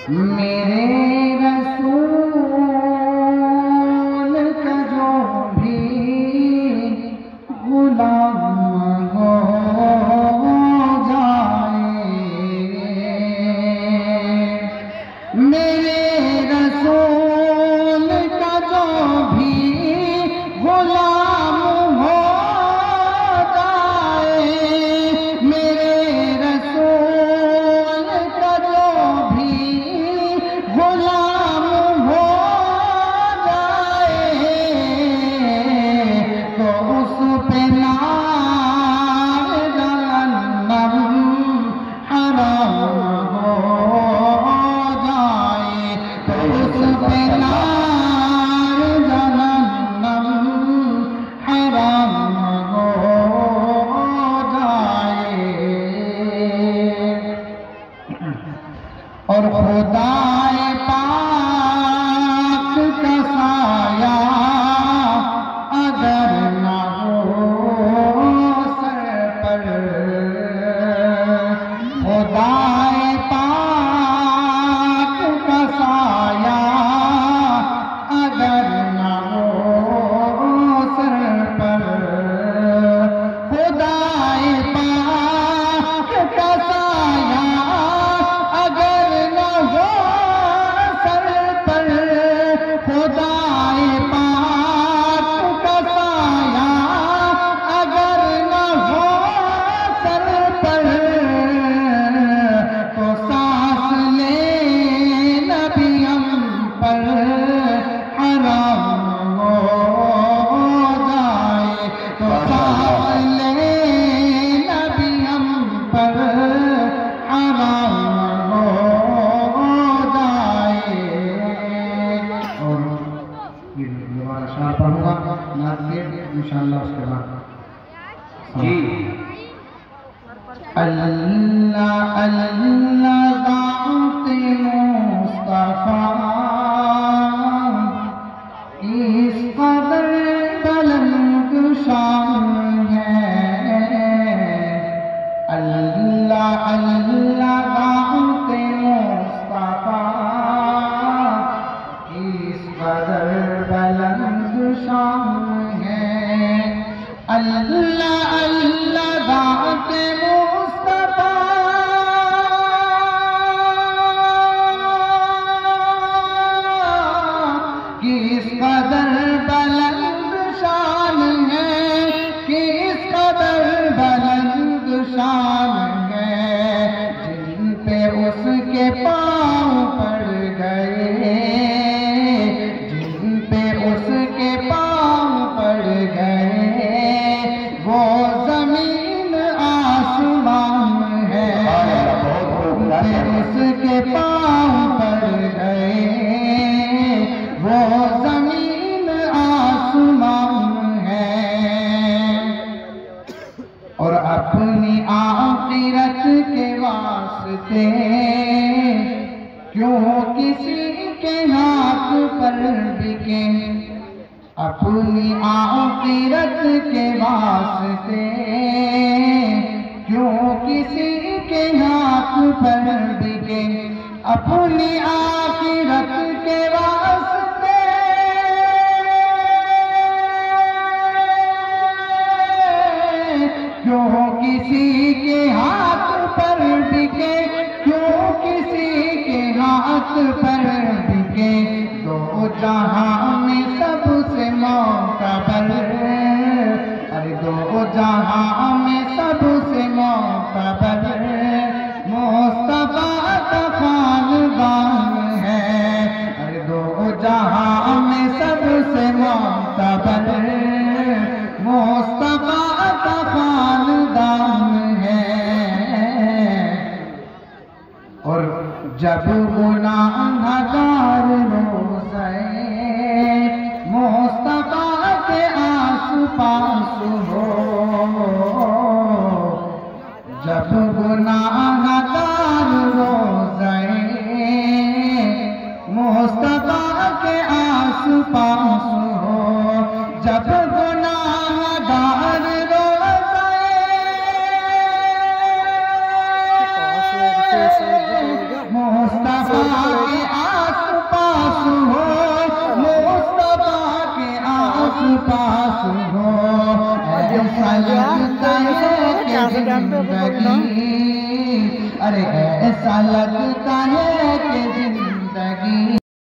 میرے رسول کا جو بھی غلام ہو جائے، میرے رسول کا جو بھی غلام ہو جائے، میرے رسول کا جو بھی غلام ہو جائے، تو اس پہ نار جہنم حرام ہو جائے، تو اس پہ نار جہنم حرام ہو جائے۔ اور خدائے پاک کا سایہ اگر نہ ہو سر پر، خدائے پاک کا سایہ اگر نہ ہو سر پر، خدائے پاک کا سایہ اگر نہ ہو سر پر، خدائے پاک کا سایہ اگر نہ ہو سر پر، تو سانس لینا بھی ہم پر حرام ہو جائے، تو سانس لینا بھی ہم پر حرام ہو جائے۔ اور یہ دوبارہ شعر پڑھوں گا نعت کے انشاءاللہ اس کے بعد جی اللہ اللہ ذات مصطفیٰ اس قدر بلند شان ہے، اللہ اللہ ذات مصطفیٰ اس قدر بلند شان ہے، اللہ اللہ ذات مصطفیٰ کس قدر بلند شان ہے، کس قدر بلند شان ہے، جن پہ اس کے پاؤں پڑ گئے، جن پہ اس کے پاؤں پڑ گئے، وہ زمین آسمان ہے، جن پہ اس کے پاؤں پڑ گئے، وہ زمین آسمان ہے۔ اور اپنی آخرت کے واسطے کیوں کسی کے ہاتھ پر بکے، اپنی آخرت کے واسطے کیوں کسی کے ہاتھ پر بکے، اپنی آخرت کے واسطے کیوں کسی کے ہاتھ پر بکے، کیوں کسی کے ہاتھ پر بکے، دو جہاں میں سب سے معتبر، ارے دو جہاں میں سب سے معتبر مصطفیٰ کا خاندان ہے، ارے دو جہاں میں سب سے معتبر مصطفیٰ کا خاندان ہے۔ اور جب گناہگار روزے مصطفیٰ کے آس پاس ہو، جب گناہگار روزے مصطفیٰ کے آس پاس ہو، جب گناہگار روزے مصطفیٰ پاس ہو، ایسا لگتا ہے کہ زندگی، ارے ایسا لگتا ہے کہ زندگی